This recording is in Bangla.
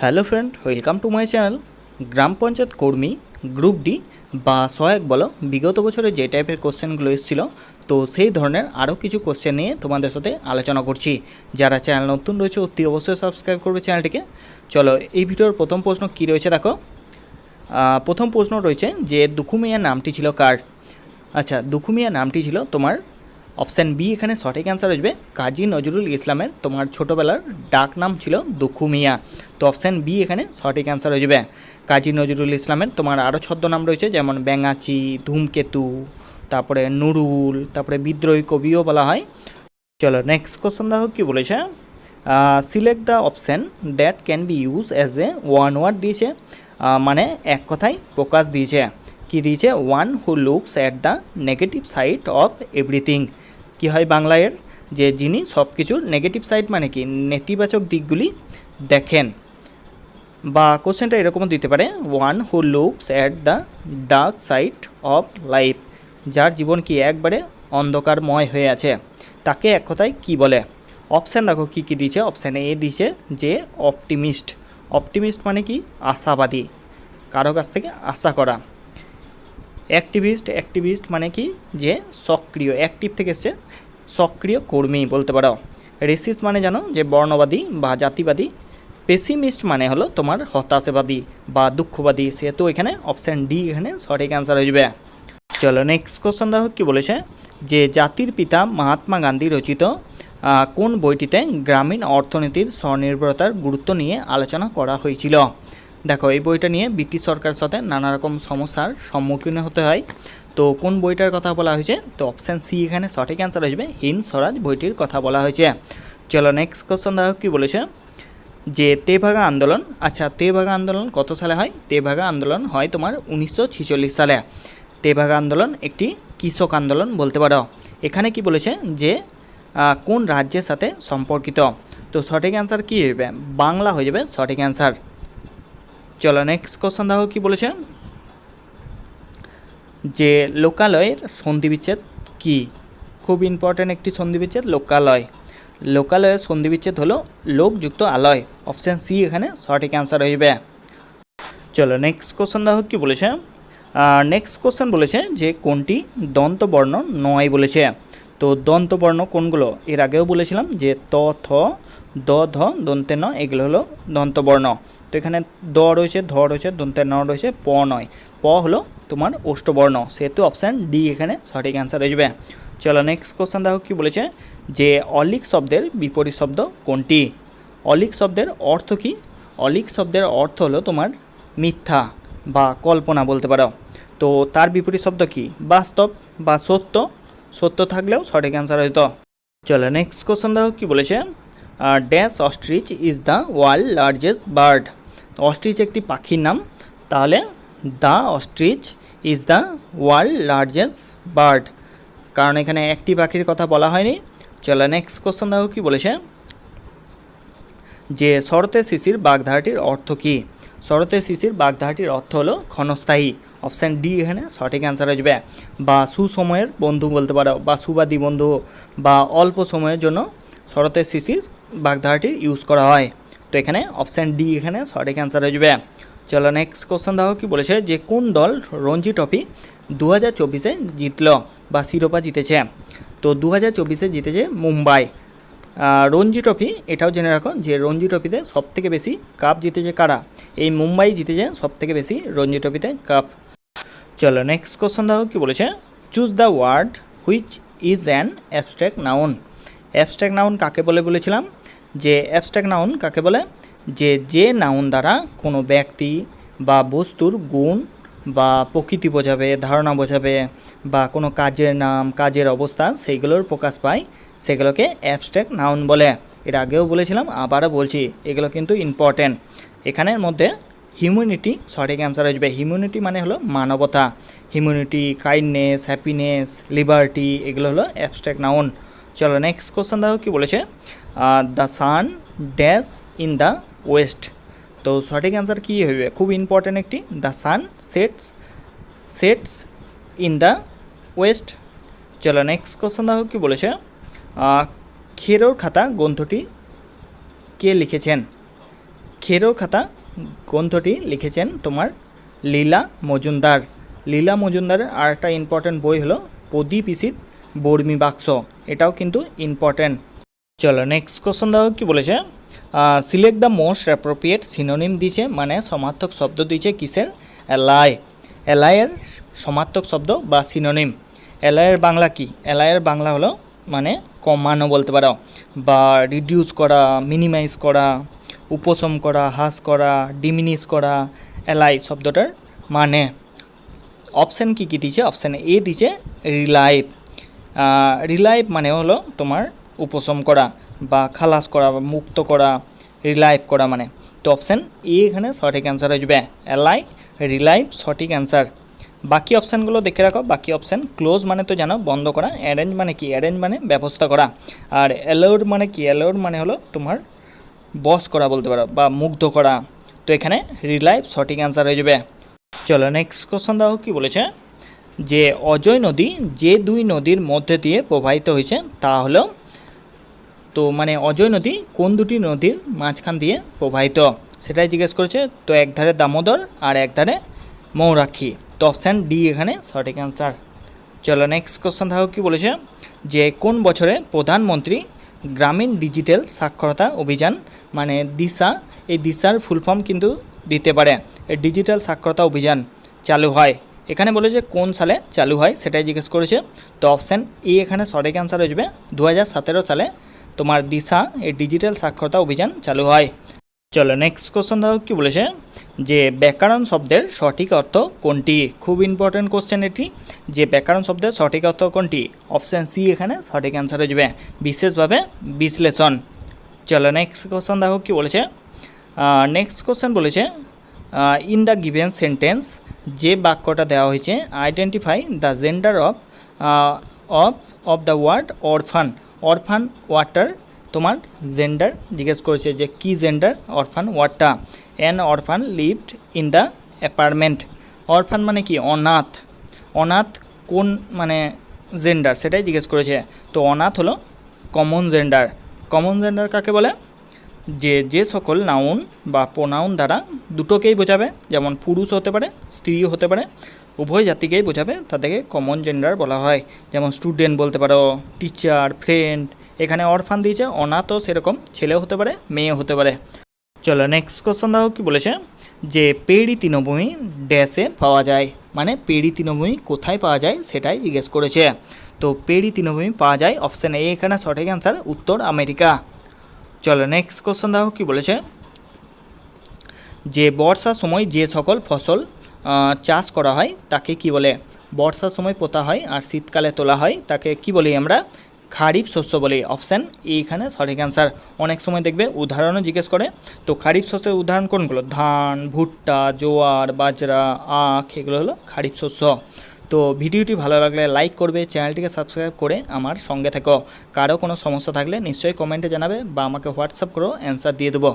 Hello friend, welcome to my channel. গ্রাম পঞ্চায়েত কর্মী গ্রুপ ডি বা সহায়ক বলো, বিগত বছরে যে টাইপের কোশ্চেনগুলো এসেছিলো, তো সেই ধরনের আরও কিছু কোশ্চেন নিয়ে তোমাদের সাথে আলোচনা করছি। যারা চ্যানেল নতুন রয়েছে অতি অবশ্যই সাবস্ক্রাইব করবে চ্যানেলটিকে। চলো, এই ভিডিওর প্রথম প্রশ্ন কী রয়েছে দেখো। প্রথম প্রশ্ন রয়েছে যে দুখু মিয়া নামটি ছিল কার? আচ্ছা, দুখু মিয়া নামটি ছিল তোমার অপশান বি, এখানে সঠিক অ্যান্সার আসবে কাজী নজরুল ইসলামের তোমার ছোটোবেলার ডাক নাম ছিল দুখু মিয়া। তো অপশান বি এখানে সঠিক অ্যান্সার আসবে কাজী নজরুল ইসলামের। তোমার আরও ছদ্মনাম রয়েছে, যেমন ব্যাঙাচি, ধূমকেতু, তারপরে নুরুল, তারপরে বিদ্রোহী কবিও বলা হয়। চলো নেক্সট কোশ্চেন দেখো কী বলেছে। Select the option that can be use as a one word দিয়েছে, মানে এক কথায় প্রকাশ দিয়েছে। কি দিয়েছে? One who looks at the negative side of everything. কী হয় বাংলায় এর? যে যিনি সব কিছুর নেগেটিভ সাইড মানে কি নেতিবাচক দিকগুলি দেখেন। বা কোশ্চেনটা এরকমও দিতে পারে, one who looks at the dark side of life. যার জীবন কি একবারে অন্ধকারময় হয়ে আছে, তাকে এক কথায় কী বলে? অপশান দেখো কী কী দিয়েছে। অপশান এ দিয়েছে যে অপটিমিস্ট। অপটিমিস্ট মানে কি? আশাবাদী, কারো কাছ থেকে আশা করা। অ্যাক্টিভিস্ট মানে কি? যে সক্রিয়, অ্যাক্টিভ থেকে এসছে সক্রিয় কর্মী বলতে পারো। রেসিস্ট মানে জানো যে বর্ণবাদী বা জাতিবাদী। পেসিমিস্ট মানে হলো তোমার হতাশাবাদী বা দুঃখবাদী। সেহেতু এখানে অপশান ডি এখানে সঠিক অ্যান্সার হয়ে যাবে। চলো নেক্সট কোশ্চেন দেখো কী বলেছে, যে জাতির পিতা মহাত্মা গান্ধী রচিত কোন বইটিতে গ্রামীণ অর্থনীতির স্বনির্ভরতার গুরুত্ব নিয়ে আলোচনা করা হয়েছিল? দেখো, এই বইটা নিয়ে ব্রিটিশ সরকারের সাথে নানা রকম সমস্যার সম্মুখীন হতে হয়। তো কোন বইটার কথা বলা হয়েছে? তো অপশান সি এখানে সঠিক অ্যান্সার আসবে, হিন্দ স্বরাজ বইটির কথা বলা হয়েছে। চলো নেক্সট কোশ্চেন দেখো কী বলেছে, যে তেভাগা আন্দোলন। আচ্ছা, তেভাগা আন্দোলন কত সালে হয়? তেভাগা আন্দোলন হয় তোমার 1946 সালে। তেভাগা আন্দোলন একটি কৃষক আন্দোলন বলতে পারো। এখানে কি বলেছে যে কোন রাজ্যের সাথে সম্পর্কিত? তো সঠিক অ্যান্সার কী হবে? বাংলা হয়ে যাবে সঠিক অ্যান্সার। চলো নেক্সট কোশ্চেন দেখো কী বলেছে, যে লোকালয়ের সন্ধিবিচ্ছেদ কি? খুব ইম্পর্ট্যান্ট একটি সন্ধিবিচ্ছেদ লোকালয়। লোকালয়ের সন্ধিবিচ্ছেদ হলো লোকযুক্ত আলয়। অপশান সি এখানে সঠিক অ্যান্সার হইবে। চলো নেক্সট কোশ্চেন দেখো কী বলেছে। নেক্সট কোশ্চেন বলেছে যে কোনটি দন্তবর্ণ নয় বলেছে। তো দন্তবর্ণ কোনগুলো? এর আগেও বলেছিলাম যে ত, থ, দ, ধ, দন্তে ন, এগুলো হলো দন্তবর্ণ। তো এখানে দ রয়েছে, ধ রয়েছে, দন্তে ন রয়েছে, প নয়। প হলো তোমার অষ্টবর্ণ। সেহেতু অপশান ডি এখানে সঠিক অ্যান্সার হয়ে যাবে। চলো নেক্সট কোশ্চেন দেখো কী বলেছে, যে অলিক শব্দের বিপরীত শব্দ কোনটি? অলিক শব্দের অর্থ কী? অলিক শব্দের অর্থ হলো তোমার মিথ্যা বা কল্পনা বলতে পারো। তো তার বিপরীত শব্দ কি? বাস্তব বা সত্য। সত্য থাকলেও সঠিক অ্যান্সার হইতো। চলো নেক্সট কোশ্চেন দেখো কী বলেছে, dash ostrich is the world largest bird. Ostrich একটি পাখির নাম, তাহলে the ostrich is the world largest bird, কারণ এখানে একটি পাখির কথা বলা হয়নি। চলো নেক্সট কোশ্চেন দেখো কী বলেছে, যে শরতের শিশির বাগধারাটির অর্থ কী? শরতের শিশির বাগধারাটির অর্থ হলো ক্ষণস্থায়ী। অপশান ডি এখানে সঠিক অ্যান্সার আসবে। বা সুসময়ের বন্ধু বলতে পারো, বা সুবাদী বন্ধু, বা অল্প সময়ের জন্য শরতের শিশির বাগধারাটির ইউজ করা হয়। তো এখানে অপশান ডি এখানে সঠিক অ্যান্সার আসবে। চলো নেক্সট কোশ্চেন দেখো কি বলেছে, যে কোন দল রঞ্জি ট্রফি 2024-এ জিতল বা শিরোপা জিতেছে? তো 2024-এ জিতেছে মুম্বাই। রঞ্জি ট্রফি এটাও জেনে রাখো যে রঞ্জি ট্রফিতে সবথেকে বেশি কাপ জিতেছে কারা? এই মুম্বাই জিতেছে সবথেকে বেশি রঞ্জি ট্রফিতে কাপ। চলো নেক্সট কোশ্চেন দেখো কী বলেছে, choose the word which is an abstract noun. Abstract noun কাকে বলে বলেছিলাম? যে অ্যাবস্ট্র্যাক্ট নাউন কাকে বলে? যে নাউন দ্বারা কোনো ব্যক্তি বা বস্তুর গুণ বা প্রকৃতি বোঝাবে, ধারণা বোঝাবে, বা কোনো কাজের নাম, কাজের অবস্থা সেইগুলোর প্রকাশ পায়, সেগুলোকে অ্যাবস্ট্র্যাক্ট নাউন বলে। এর আগেও বলেছিলাম, আবারও বলছি, এগুলো কিন্তু ইম্পর্ট্যান্ট। এখানের মধ্যে হিউম্যানিটি সঠিক অ্যান্সার আসবে। হিউম্যানিটি মানে হলো মানবতা। হিউম্যানিটি, কাইন্ডনেস, হ্যাপিনেস, লিবার্টি, এগুলো হলো অ্যাবস্ট্র্যাক্ট নাউন। চলো নেক্সট কোশ্চেন দেখো কী বলেছে, the sun dash in the West. তো সঠিক অ্যান্সার কী হবে? খুব ইম্পর্ট্যান্ট একটি, the sun sets in the West. চলো নেক্সট কোশ্চেন দেখো কী বলেছে, খেরোর খাতা গ্রন্থটি কে লিখেছেন? খেরোর খাতা গ্রন্থটি লিখেছেন তোমার লীলা মজুমদার। লীলা মজুমদারের আর একটা ইম্পর্ট্যান্ট বই হলো প্রদীপ ইসির বর্মি বাক্স, এটাও কিন্তু ইম্পর্ট্যান্ট। চলো নেক্সট কোশ্চেন দেখো কি বলেছে, select the most appropriate synonym দিয়েছে, মানে সমার্থক শব্দ দিয়েছে কিসের, অ্যালাই। অ্যালাইয়ের সমার্থক শব্দ বা সিনোনিম। অ্যালাইয়ের বাংলা কি, অ্যালাইয়ের বাংলা হলো মানে কমানো বলতে পারো, বা রিডিউস করা, মিনিমাইজ করা, উপশম করা, হ্রাস করা, ডিমিনিশ করা, অ্যালাই শব্দটার মানে। অপশান কী কী দিয়েছে, অপশান এ দিয়েছে রিলাইভ। রিলাইভ মানে হলো তোমার উপশম করা বা খালাস করা বা মুক্ত করা, রিলাইভ করা মানে। তো অপশান এ এখানে সঠিক অ্যান্সার হয়ে যাবে, অ্যালাই, রিলাইভ সঠিক অ্যান্সার। বাকি অপশানগুলো দেখে রাখো, বাকি অপশান ক্লোজ মানে তো জানো বন্ধ করা, অ্যারেঞ্জ মানে কি, অ্যারেঞ্জ মানে ব্যবস্থা করা, আর অ্যালাউড মানে কি, অ্যালাউড মানে হলো তোমার বস করা বলতে পারো বা মুগ্ধ করা। তো এখানে রিলাইভ সঠিক অ্যান্সার হয়ে যাবে। চলো নেক্সট কোশ্চেন দেখো কি বলেছে, যে অজয় নদী যে দুই নদীর মধ্যে দিয়ে প্রবাহিত হয়েছে তা হলো, তো মানে অজয় নদী কোন দুটি নদীর মাঝখান দিয়ে প্রবাহিত সেটাই জিজ্ঞেস করেছে। তো এক ধারে দামোদর আর এক ধারে মৌরাক্ষী। তো অপশান ডি এখানে সঠিক অ্যান্সার। চলো নেক্সট কোশ্চেন দেখো কি বলেছে, যে কোন বছরে প্রধানমন্ত্রী গ্রামীণ ডিজিটাল সাক্ষরতা অভিযান মানে দিশা, এই দিশার ফুল ফর্ম কিন্তু দিতে পারে, এই ডিজিটাল সাক্ষরতা অভিযান চালু হয়। এখানে বলেছে কোন সালে চালু হয় সেটাই জিজ্ঞেস করেছে। তো অপশান এ এখানে সঠিক অ্যান্সার হয়ে যাবে, 2017 সালে তোমার দিশা এই ডিজিটাল সাক্ষরতা অভিযান চালু হয়। চলো নেক্সট কোশ্চেন দেখো কি বলেছে, যে ব্যাকরণ শব্দের সঠিক অর্থ কোনটি। খুব ইম্পর্টেন্ট কোশ্চেন এটি, যে ব্যাকরণ শব্দের সঠিক অর্থ কোনটি। অপশান সি এখানে সঠিক অ্যান্সার হয়ে যাবে, বিশেষভাবে বিশ্লেষণ। চলো নেক্সট কোশ্চেন দেখো কি বলেছে, নেক্সট কোশ্চেন বলেছে ইন দ্য গিভেন সেন্টেন্স, যে বাক্যটা দেওয়া হয়েছে identify the gender of of the word orphan. Orphan ওয়ার্ডটার তোমার জেন্ডার জিজ্ঞেস করেছে, যে কি জেন্ডার অরফান ওয়ার্ডটা। An orphan lived in the apartment. Orphan মানে কি, অনাথ। অনাথ কোন মানে জেন্ডার সেটাই জিজ্ঞেস করেছে। তো অনাথ হলো কমন জেন্ডার। কমন জেন্ডার কাকে বলে, যে সকল নাউন বা প্রোনাউন দ্বারা দুটোকেই বোঝাবে, যেমন পুরুষ হতে পারে স্ত্রীও হতে পারে, উভয় জাতিকেই বোঝাবে, তাদেরকে কমন জেন্ডার বলা হয়। যেমন স্টুডেন্ট বলতে পারো, টিচার, ফ্রেন্ড। এখানে অরফান দিয়েছে, অনাথও সেরকম ছেলেও হতে পারে মেয়েও হতে পারে। চলো নেক্সট কোশ্চেন দেখো কি বলেছে, যে পেড়ি তৃণভূমি ড্যাশে পাওয়া যায়, মানে পেড়ি তৃণভূমি কোথায় পাওয়া যায় সেটাই জিজ্ঞেস করেছে। তো পেড়ি তৃণভূমি পাওয়া যায়, অপশান এ এখানে সঠিক অ্যান্সার, উত্তর আমেরিকা। চলো নেক্সট কোশ্চেন দেখো কি বলেছে, যে বর্ষার সময় যে সকল ফসল চাষ করা হয় তাকে কি বলে। বর্ষার সময় পোতা হয় আর শীতকালে তোলা হয়, তাকে কি বলি আমরা, খারিফ শস্য বলি। অপশান এইখানে সঠিক অ্যান্সার। অনেক সময় দেখবে উদাহরণও জিজ্ঞেস করে, তো খারিফ শস্যের উদাহরণ কোনগুলো, ধান, ভুট্টা, জোয়ার, বাজরা, আখ, এগুলো হলো খারিফ শস্য। তো ভিডিওটি ভালো লাগলে লাইক করবে, চ্যানেলটিকে সাবস্ক্রাইব করে আমার সঙ্গে থেকো। কারো কোনো সমস্যা থাকলে নিশ্চয়ই কমেন্টে জানাবে বা আমাকে হোয়াটসঅ্যাপ করো, অ্যান্সার দিয়ে দেবো।